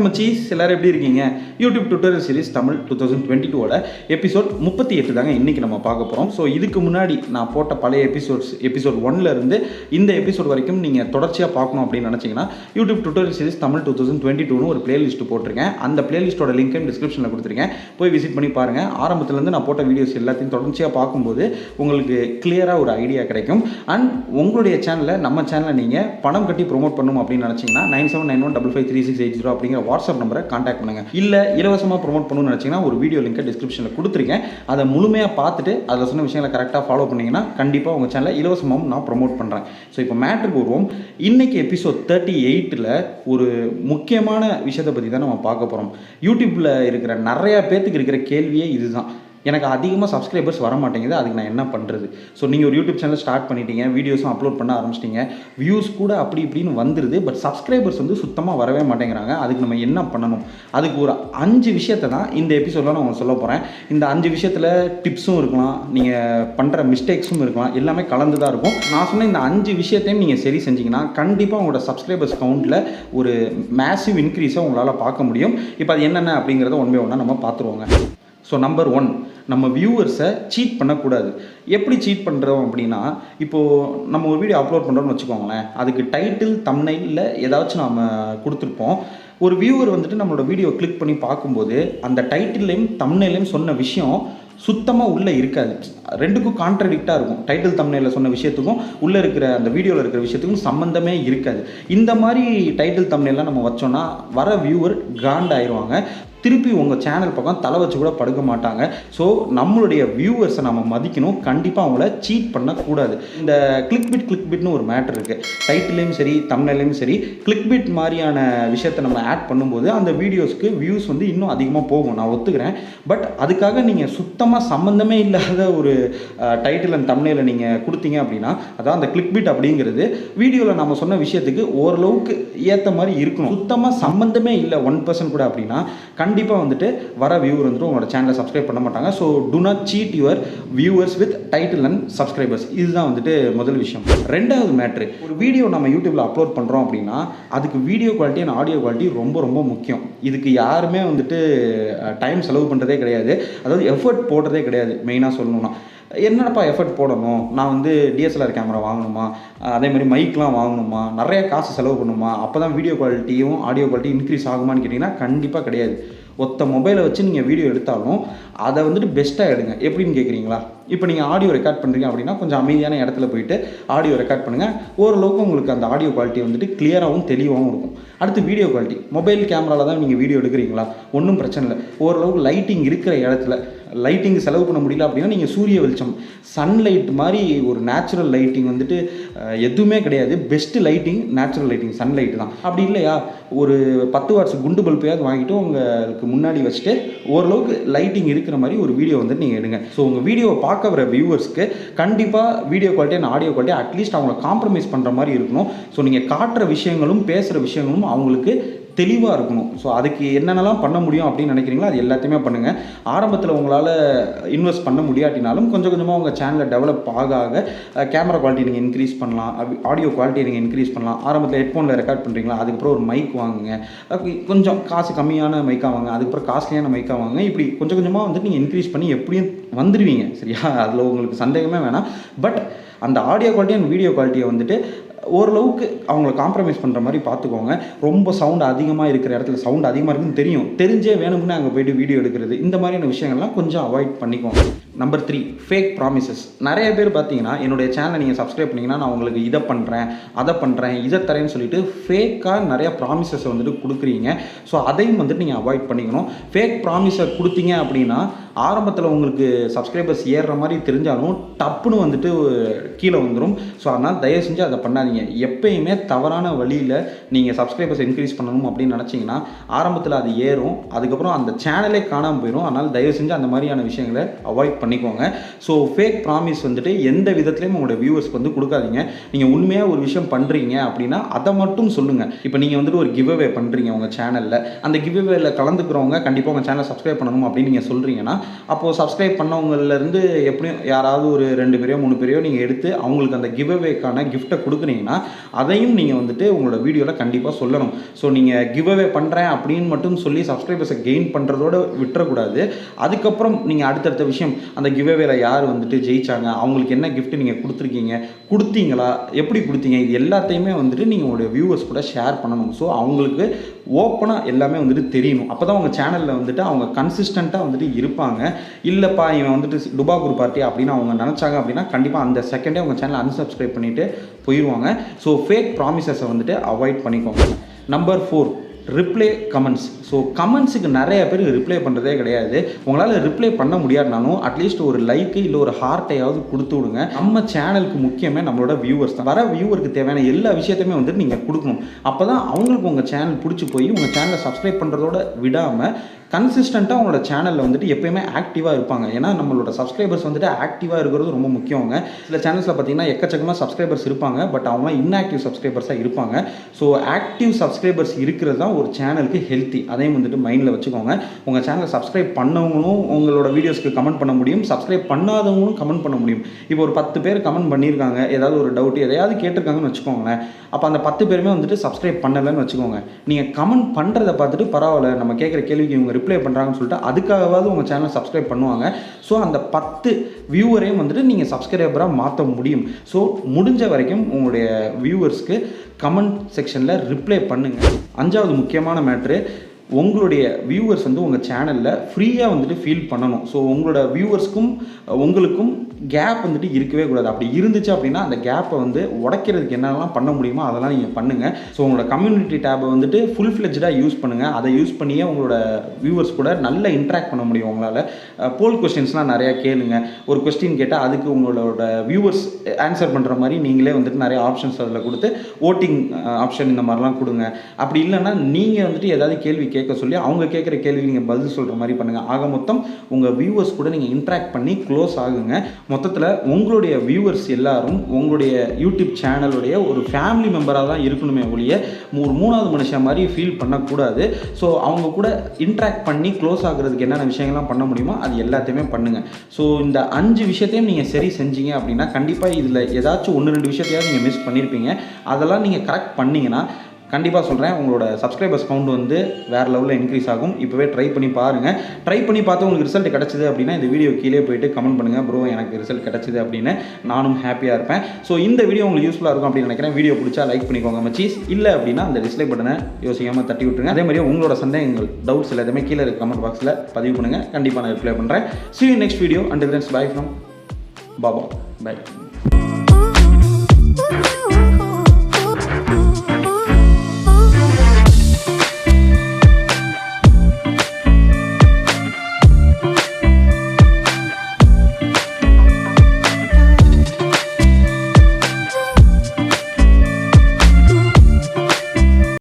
வணக்கம் மச்சீஸ், எல்லாரும் எப்படி இருக்கீங்க? YouTube tutorial series Tamil 2022 episode 38 தாங்க இன்றைக்கி நம்ம பார்க்க போகிறோம். ஸோ இதுக்கு முன்னாடி நான் போட்ட பழைய எபிசோட் 1ல இருந்து இந்த எபிசோட் வரைக்கும் நீங்கள் தொடர்ச்சியாக பார்க்கணும் அப்படின்னு நினச்சிங்கன்னா யூடியூப் டுட்டோரியல் சீரிஸ் தமிழ் 2022 ஒரு பிளேலிஸ்ட் போட்டிருக்கேன். அந்த பிளேலிஸ்ட்டோட லிங்க்கையும் டிஸ்கிரிப்ஷனில் கொடுத்துருக்கேன், போய் விசிட் பண்ணி பாருங்கள். ஆரம்பத்துலேருந்து நான் போட்ட வீடியோஸ் எல்லாத்தையும் தொடர்ச்சியாக பார்க்கும்போது உங்களுக்கு கிளியராக ஒரு ஐடியா கிடைக்கும். அண்ட் உங்களுடைய சேனலில் நம்ம சேனலை நீங்கள் பணம் கட்டி ப்ரொமோட் பண்ணணும் அப்படின்னு நினச்சிங்கன்னா 9791553680 அப்படிங்கிற வாட்ஸ்அப் நம்பரை கான்டாக்ட் பண்ணுங்கள். இல்லை இலவசமாக ப்ரொமோட் பண்ணணும்னு நினச்சிங்கன்னா ஒரு வீடியோ லிங்கை டிஸ்கிரிப்ஷனில் கொடுத்துருக்கேன். அதை முழுமையாக பார்த்துட்டு அதில் சொன்ன விஷயங்களை கரெக்டாக ஃபாலோ பண்ணிங்கன்னா கண்டிப்பாக உங்கள் சேனலை இலவசமாகவும் நான் ப்ரொமோட் பண்ணுறேன். ஸோ இப்போ மேட்ருக்கு வருவோம். இன்றைக்கி எபிசோட் 38ல் ஒரு முக்கியமான விஷயத்தை பற்றி தான் நம்ம பார்க்க போகிறோம். யூடியூப்பில் இருக்கிற நிறையா பேர்த்துக்கு இருக்கிற கேள்வியே இதுதான், எனக்கு அதிகமாக சப்ஸ்கிரைபர்ஸ் வர மாட்டேங்குது, அதுக்கு நான் என்ன பண்ணுறது? ஸோ நீங்கள் ஒரு யூடியூப் சேனல் ஸ்டார்ட் பண்ணிட்டீங்க, வீடியோஸும் அப்லோட் பண்ண ஆரம்பிச்சிட்டிங்க, வியூஸ் கூட அப்படி இப்படின்னு வந்துடுது, பட் சப்ஸ்கிரைபர்ஸ் வந்து சுத்தமாக வரவே மாட்டேங்கிறாங்க. அதுக்கு நம்ம என்ன பண்ணணும்? அதுக்கு ஒரு 5 விஷயத்தை தான் இந்த எபிசோடில் நான் உங்களுக்கு சொல்ல போகிறேன். இந்த 5 விஷயத்தில் டிப்ஸும் இருக்கலாம், நீங்கள் பண்ணுற மிஸ்டேக்ஸும் இருக்கலாம், எல்லாமே கலந்து தான் இருக்கும். நான் சொன்ன இந்த 5 விஷயத்தையும் நீங்கள் சரி செஞ்சிங்கன்னா கண்டிப்பாக உங்களோட சப்ஸ்கிரைபர்ஸ் கவுண்டில் ஒரு மேசிவ் இன்க்ரீஸை உங்களால் பார்க்க முடியும். இப்போ அது என்னென்ன அப்படிங்கிறத ஒன் பை ஒன்னாக நம்ம பார்த்துருவோங்க. ஸோ நம்பர் 1, நம்ம வியூவர்ஸை சீட் பண்ணக்கூடாது. எப்படி சீட் பண்ணுறோம் அப்படின்னா, இப்போது நம்ம ஒரு வீடியோ அப்லோட் பண்ணுறோம்னு வச்சுக்கோங்களேன், அதுக்கு டைட்டில் தம்ப்நெயிலில் ஏதாச்சும் நம்ம கொடுத்துருப்போம். ஒரு வியூவர் வந்துட்டு நம்மளோட வீடியோ கிளிக் பண்ணி பார்க்கும்போது அந்த டைட்டில்லையும் தம்ப்நெயிலையும் சொன்ன விஷயம் சுத்தமாக உள்ளே இருக்காது. ரெண்டுக்கும் கான்ட்ரடிக்டாக இருக்கும். டைட்டில் தம்ப்நெயிலில் சொன்ன விஷயத்துக்கும் உள்ளே இருக்கிற அந்த வீடியோவில் இருக்கிற விஷயத்துக்கும் சம்மந்தமே இருக்காது. இந்த மாதிரி டைட்டில் தம்ப்நெயிலாம் நம்ம வச்சோன்னா வர வியூவர் காண்டாயிருவாங்க, திருப்பி உங்கள் சேனல் பக்கம் தலை வச்சு கூட படுக்க மாட்டாங்க. ஸோ நம்மளுடைய வியூவர்ஸை நம்ம மதிக்கணும், கண்டிப்பாக அவங்கள சீட் பண்ணக்கூடாது. இந்த கிளிக் பிட்னு ஒரு மேட்டர் இருக்குது. டைட்டிலையும் சரி தம்ப்நெயிலையும் சரி கிளிக் பிட் மாதிரியான விஷயத்தை நம்ம ஆட் பண்ணும்போது அந்த வீடியோஸ்க்கு வியூஸ் வந்து இன்னும் அதிகமாக போகும், நான் ஒத்துக்கிறேன். பட் அதுக்காக நீங்கள் சுத்தமாக சம்மந்தமே இல்லாத ஒரு டைட்டில் அண்ட் தம்ப்நெயிலை நீங்கள் கொடுத்தீங்க அப்படின்னா, அதான் அந்த கிளிக் பிட் அப்படிங்கிறது வீடியோவில் நம்ம சொன்ன விஷயத்துக்கு ஓரளவுக்கு ஏற்ற மாதிரி இருக்கணும். சுத்தமாக சம்மந்தமே இல்லை 1% கூட அப்படின்னா கண்டிப்பாக வந்துட்டு வர வியூவர் வந்துட்டு உங்களோட சேனலை சப்ஸ்கிரைப் பண்ண மாட்டாங்க. So do not cheat your viewers with title and subscribers. இதுதான் வந்துட்டு முதல் விஷயம். ரெண்டாவது மேட்ரு, ஒரு வீடியோ நம்ம யூடியூப்பில் அப்லோட் பண்ணுறோம் அப்படின்னா அதுக்கு video quality and audio quality ரொம்ப ரொம்ப முக்கியம். இதுக்கு யாருமே வந்துட்டு டைம் செலவு பண்ணுறதே கிடையாது, அதாவது எஃபர்ட் போடுறதே கிடையாது. மெயினாக சொல்லணும்னா என்னப்பா எஃபர்ட் போடணும், நான் வந்து டிஎஸ்எல்ஆர் கேமரா வாங்கணுமா, அதே மாதிரி மைக்லாம் வாங்கணுமா, நிறைய காசு செலவு பண்ணணுமா, அப்போ தான் வீடியோ குவாலிட்டியும் ஆடியோ குவாலிட்டி இன்க்ரீஸ் ஆகுமான்னு கேட்டிங்கன்னா கண்டிப்பாக கிடையாது. ஒத்த மொபைலை வச்சு நீங்கள் வீடியோ எடுத்தாலும் அதை வந்துட்டு பெஸ்ட்டாக எடுங்க. எப்படின்னு கேட்குறீங்களா? இப்போ நீங்கள் ஆடியோ ரெக்கார்ட் பண்ணுறீங்க அப்படின்னா கொஞ்சம் அமைதியான இடத்துல போயிட்டு ஆடியோ ரெக்கார்ட் பண்ணுங்கள். ஓரளவுக்கு உங்களுக்கு அந்த ஆடியோ குவாலிட்டி வந்துட்டு கிளியராகவும் தெளிவாகவும் இருக்கும். அடுத்து வீடியோ குவாலிட்டி, மொபைல் கேமராவில் தான் நீங்கள் வீடியோ எடுக்கிறீங்களா, ஒன்றும் பிரச்சனை இல்லை. ஓரளவுக்கு லைட்டிங் இருக்கிற இடத்துல, லைட்டிங் செலவு பண்ண முடியல அப்படின்னா நீங்கள் சூரிய வெளிச்சம், சன்லைட் மாதிரி ஒரு நேச்சுரல் லைட்டிங் வந்துட்டு எதுவுமே கிடையாது. Best lighting natural lighting, sunlight தான். அப்படி இல்லையா, ஒரு 10 வாட்ஸ் குண்டு பல்பையாவது வாங்கிட்டு உங்களுக்கு முன்னாடி வச்சுட்டு ஓரளவுக்கு லைட்டிங் இருக்கிற மாதிரி ஒரு வீடியோ வந்துட்டு நீங்கள் எடுங்க. ஸோ உங்கள் வீடியோவை பார்க்க வர வியூவர்ஸ்க்கு கண்டிப்பாக video quality and audio quality at least அவங்கள காம்ப்ரமைஸ் பண்ணுற மாதிரி இருக்கணும். ஸோ நீங்கள் காட்டுற விஷயங்களும் பேசுகிற விஷயங்களும் அவங்களுக்கு தெளிவாக இருக்கணும். ஸோ அதுக்கு என்னென்னலாம் பண்ண முடியும் அப்படின்னு நினைக்கிறீங்களோ அது எல்லாத்தையுமே பண்ணுங்கள். ஆரம்பத்தில் உங்களால் இன்வெஸ்ட் பண்ண முடியாட்டினாலும் கொஞ்சம் கொஞ்சமாக உங்கள் சேனலை டெவலப் ஆக கேமரா குவாலிட்டி நீங்கள் இன்க்ரீஸ் பண்ணலாம், ஆடியோ குவாலிட்டியை நீங்கள் இன்க்ரீஸ் பண்ணலாம். ஆரம்பத்தில் ஹெட்ஃபோனில் ரெக்கார்ட் பண்ணுறீங்களா, அதுக்கப்புறம் ஒரு மைக் வாங்குங்க, கொஞ்சம் காசு கம்மியான மைக்காக வாங்க, அதுக்கப்புறம் காஸ்ட்லியான மைக்காக வாங்க. இப்படி கொஞ்சம் கொஞ்சமாக வந்துட்டு நீங்கள் இன்க்ரீஸ் பண்ணி எப்படியும் வந்துடுவீங்க, சரியா? அதில் உங்களுக்கு சந்தேகமே வேணாம். பட் அந்த ஆடியோ குவாலிட்டி அண்ட் வீடியோ குவாலிட்டியை வந்துட்டு ஓரளவுக்கு அவங்கள காம்ப்ரமைஸ் பண்ணுற மாதிரி பார்த்துக்கோங்க. ரொம்ப சவுண்ட் அதிகமாக இருக்கிற இடத்துல, சவுண்ட் அதிகமாக இருக்குன்னு தெரிஞ்சே வேணும்னு அங்கே போய்ட்டு வீடியோ எடுக்கிறது, இந்த மாதிரியான விஷயங்கள்லாம் கொஞ்சம் அவாய்ட் பண்ணிக்கோங்க. Number 3, fake promises. நிறைய பேர் பார்த்தீங்கன்னா என்னுடைய சேனலை நீங்கள் சப்ஸ்கிரைப் பண்ணிங்கன்னா நான் உங்களுக்கு இதை பண்ணுறேன், அதை பண்ணுறேன், இதை தரேன்னு சொல்லிட்டு ஃபேக்காக நிறையா ப்ராமிசஸை வந்துட்டு கொடுக்குறீங்க. ஸோ அதையும் வந்துட்டு நீங்கள் அவாய்ட் பண்ணிக்கணும். ஃபேக் ப்ராமிஸை கொடுத்தீங்க அப்படின்னா ஆரம்பத்தில் உங்களுக்கு சப்ஸ்கிரைபர்ஸ் ஏறுற மாதிரி தெரிஞ்சாலும் டப்புன்னு வந்துட்டு கீழே வந்துடும். ஸோ அதனால் தயவு செஞ்சு அதை பண்ணாதீங்க. எப்பயுமே தவறான வழியில் நீங்கள் சப்ஸ்கிரைபர்ஸ் இன்க்ரீஸ் பண்ணணும் அப்படின்னு நினச்சிங்கன்னா ஆரம்பத்தில் அது ஏறும், அதுக்கப்புறம் அந்த சேனலே காணாமல் போயிடும். அதனால் தயவு செஞ்சு அந்த மாதிரியான விஷயங்களை அவாய்ட் பண்ணிக்கோங்க. ஸோ ஃபேக் ப்ராமிஸ் வந்துட்டு எந்த விதத்துலையும் உங்களோட வியூவர்ஸ்க்கு வந்து கொடுக்காதீங்க. நீங்கள் உண்மையாக ஒரு விஷயம் பண்ணுறீங்க அப்படின்னா அதை மட்டும் சொல்லுங்கள். இப்போ நீங்கள் வந்துட்டு ஒரு கிவ் அவே பண்ணுறீங்க உங்கள் சேனலில், அந்த கிவ் அவேல கலந்துக்கிறவங்க கண்டிப்பாக உங்கள் சேனலை சப்ஸ்கிரைப் பண்ணணும் அப்படின்னு நீங்கள் சொல்கிறீங்கன்னா அப்போது சப்ஸ்கிரைப் பண்ணவங்கலேருந்து எப்படியும் யாராவது ஒரு 2 பேரையோ 3 பேரையோ நீங்கள் எடுத்து அவங்களுக்கு அந்த கிவ் அவேக்கான கிஃப்ட்டை கொடுக்குறீங்க. பண்ணீங்கன்னா அதையும் நீங்கள் வந்துட்டு உங்களோட வீடியோவில் கண்டிப்பாக சொல்லணும். ஸோ நீங்கள் கிவ் அவே பண்ணுறேன் அப்படின்னு மட்டும் சொல்லி சப்ஸ்கிரைபர்ஸை கெயின் பண்ணுறதோட விட்டுறக்கூடாது. அதுக்கப்புறம் நீங்கள் அடுத்தடுத்த விஷயம் அந்த கிவ் அவேல யார் வந்துட்டு ஜெயிச்சாங்க, அவங்களுக்கு என்ன கிஃப்ட் நீங்கள் கொடுத்துருக்கீங்க, கொடுத்தீங்களா, எப்படி கொடுத்தீங்க, இது எல்லாத்தையுமே வந்துட்டு நீங்கள் உங்களுடைய வியூவர்ஸ் கூட ஷேர் பண்ணணும். ஸோ அவங்களுக்கு ஓப்பனாக எல்லாமே வந்துட்டு தெரியணும். அப்போ தான் உங்கள் சேனலில் வந்துட்டு அவங்க கன்சிஸ்டண்ட்டாக வந்துட்டு இருப்பாங்க. இல்லைப்பா இவன் வந்துட்டு டுபாக்கூர் பார்ட்டி அப்படின்னு அவங்க நினச்சாங்க அப்படின்னா கண்டிப்பாக அந்த செகண்டே உங்கள் சேனலை அன்சப்ஸ்கிரைப் பண்ணிவிட்டு போயிடுவாங்க. ஸோ ஃபேக் ப்ராமிசஸை வந்துட்டு அவாய்ட் பண்ணிக்கோங்க. Number 4, reply comments. ஸோ கமெண்ட்ஸுக்கு நிறைய பேர் ரிப்ளை பண்ணுறதே கிடையாது. உங்களால் ரிப்ளை பண்ண முடியாதுனாலும் அட்லீஸ்ட் ஒரு லைக்கு இல்லை ஒரு ஹார்ட்டையாவது கொடுத்து விடுங்க. நம்ம சேனலுக்கு முக்கியமே நம்மளோட வியூவர்ஸ் தான். வர வியூவருக்கு தேவையான எல்லா விஷயத்தையுமே வந்துட்டு நீங்கள் கொடுக்கணும். அப்போ தான் அவங்களுக்கு உங்கள் சேனல் பிடிச்சி போய் உங்கள் சேனலை சப்ஸ்கிரைப் பண்ணுறதோட விடாமல் கன்சிஸ்டண்ட்டாக அவங்களோட சேனலில் வந்துட்டு எப்போயுமே ஆக்டிவாக இருப்பாங்க. ஏன்னா நம்மளோட சப்ஸ்கிரைபர்ஸ் வந்துட்டு ஆக்டிவாக இருக்கிறது ரொம்ப முக்கியங்க. சில சேனல்ஸில் பார்த்தீங்கன்னா எக்கச்சக்கமாக சப்ஸ்கிரைபர்ஸ் இருப்பாங்க, பட் அவங்களாம் இன்ஆக்டிவ் சப்ஸ்கிரைபர்ஸாக இருப்பாங்க. ஸோ ஆக்டிவ் சப்ஸ்கிரைபர்ஸ் இருக்கிறது தான் ஒரு சேனலுக்கு ஹெல்த்தி. அதையும் வந்துட்டு மைண்டில் வச்சுக்கோங்க. உங்கள் சேனலை சப்ஸ்கிரைப் பண்ணவங்களும் உங்களோட வீடியோஸ்க்கு கமெண்ட் பண்ண முடியும், சப்ஸ்கிரைப் பண்ணாதவங்களும் கமெண்ட் பண்ண முடியும். இப்போ ஒரு 10 பேர் கமெண்ட் பண்ணியிருக்காங்க, ஏதாவது ஒரு டவுட் எதையாவது கேட்டிருக்காங்கன்னு வச்சுக்கோங்களேன். அப்போ அந்த 10 பேருமே வந்துட்டு சப்ஸ்கிரைப் பண்ணலைன்னு வச்சுக்கோங்க. நீங்கள் கமெண்ட் பண்ணுறதை பார்த்துட்டு பரவாயில்ல நம்ம கேட்குற கேள்விக்கு இவங்க ரிப்ளை பண்ணுறாங்கன்னு சொல்லிட்டு அதுக்காகவாவது உங்கள் சேனல் சப்ஸ்கிரைப் பண்ணுவாங்க. ஸோ அந்த 10 வியூவரையும் வந்துட்டு நீங்கள் சப்ஸ்கிரைபராக மாற்ற முடியும். ஸோ முடிஞ்ச வரைக்கும் உங்களுடைய வியூவர்ஸ்க்கு கமெண்ட் செக்ஷனில் ரிப்ளை பண்ணுங்கள். 5வது முக்கியமான மேட்ரு, உங்களுடைய வியூவர்ஸ் வந்து உங்கள் சேனலில் ஃப்ரீயாக வந்துட்டு ஃபீல் பண்ணணும். ஸோ உங்களோட வியூவர்ஸ்க்கும் உங்களுக்கும் கேப் வந்துட்டு இருக்கவே கூடாது. அப்படி இருந்துச்சு அப்படின்னா அந்த கேப்பை வந்து உடைக்கிறதுக்கு என்னெல்லாம் பண்ண முடியுமோ அதெல்லாம் நீங்கள் பண்ணுங்கள். ஸோ உங்களோட கம்யூனிட்டி டேபை வந்துட்டு ஃபுல் ஃப்ளெஜ்டாக யூஸ் பண்ணுங்கள். அதை யூஸ் பண்ணியே உங்களோட வியூவர்ஸ் கூட நல்லா இன்ட்ராக்ட் பண்ண முடியும் உங்களால். போல் கொஸ்டின்ஸ்லாம் நிறையா கேளுங்க. ஒரு கொஸ்டின் கேட்டால் அதுக்கு உங்களோட வியூவர்ஸ் ஆன்சர் பண்ணுற மாதிரி நீங்களே வந்துட்டு நிறைய ஆப்ஷன்ஸ் அதில் கொடுத்து ஓட்டிங் ஆப்ஷன் இந்த மாதிரிலாம் கொடுங்க. அப்படி இல்லைன்னா நீங்கள் வந்துட்டு ஏதாவது கேள்வி கேட்க சொல்லி அவங்க கேட்குற கேள்வி நீங்கள் பதில் சொல்கிற மாதிரி பண்ணுங்கள். ஆக மொத்தம் உங்கள் வியூவர்ஸ் கூட நீங்கள் இன்ட்ராக்ட் பண்ணி க்ளோஸ் ஆகுங்க. மொத்தத்தில் உங்களுடைய வியூவர்ஸ் எல்லாரும் உங்களுடைய யூடியூப் சேனலுடைய ஒரு ஃபேமிலி மெம்பராக தான் இருக்கணுமே ஒழிய ஒரு 3வது மனுஷன் மாதிரி ஃபீல் பண்ணக்கூடாது. ஸோ அவங்க கூட இன்ட்ராக்ட் பண்ணி க்ளோஸ் ஆகுறதுக்கு என்னென்ன விஷயங்கள்லாம் பண்ண முடியுமோ அது எல்லாத்தையுமே பண்ணுங்கள். ஸோ இந்த 5 விஷயத்தையும் நீங்கள் சரி செஞ்சீங்க அப்படின்னா கண்டிப்பாக இதில் ஏதாச்சும் 1-2 விஷயத்தையாவது நீங்கள் மிஸ் பண்ணியிருப்பீங்க. அதெல்லாம் நீங்கள் கரெக்ட் பண்ணிங்கன்னா கண்டிப்பாக சொல்கிறேன் உங்களோட சப்ஸ்கிரைபர்ஸ் கவுண்ட் வந்து வேறு லெவலில் இன்க்ரீஸ் ஆகும். இப்போவே ட்ரை பண்ணி பாருங்கள். ட்ரை பண்ணி பார்த்து உங்களுக்கு ரிசல்ட் கிடச்சிது அப்படின்னா இந்த வீடியோ கீழே போய்ட்டு கமெண்ட் பண்ணுங்கள், ப்ரோ எனக்கு ரிசல்ட் கிடச்சிது அப்படின்னு. நானும் ஹாப்பியாக இருப்பேன். ஸோ இந்த வீடியோ உங்களுக்கு யூஸ்ஃபுல்லாக இருக்கும் அப்படின்னு நினைக்கிறேன். வீடியோ பிடிச்சா லைக் பண்ணிக்கோங்க மச்சீஸ். இல்லை அப்படின்னா அந்த டிஸ்லைக் பட்டனை யோசிக்காமல் தட்டி விட்டுருங்க. அதே மாதிரி உங்களோட சந்தேகங்கள் டவுட்ஸ் எல்லாத்தையுமே கீழே இருக்க கமெண்ட் பாக்ஸில் பதிவு பண்ணுங்கள். கண்டிப்பாக நான் ரிப்ளை பண்ணுறேன். See you in next video. Until then, bye from Baba. Bye.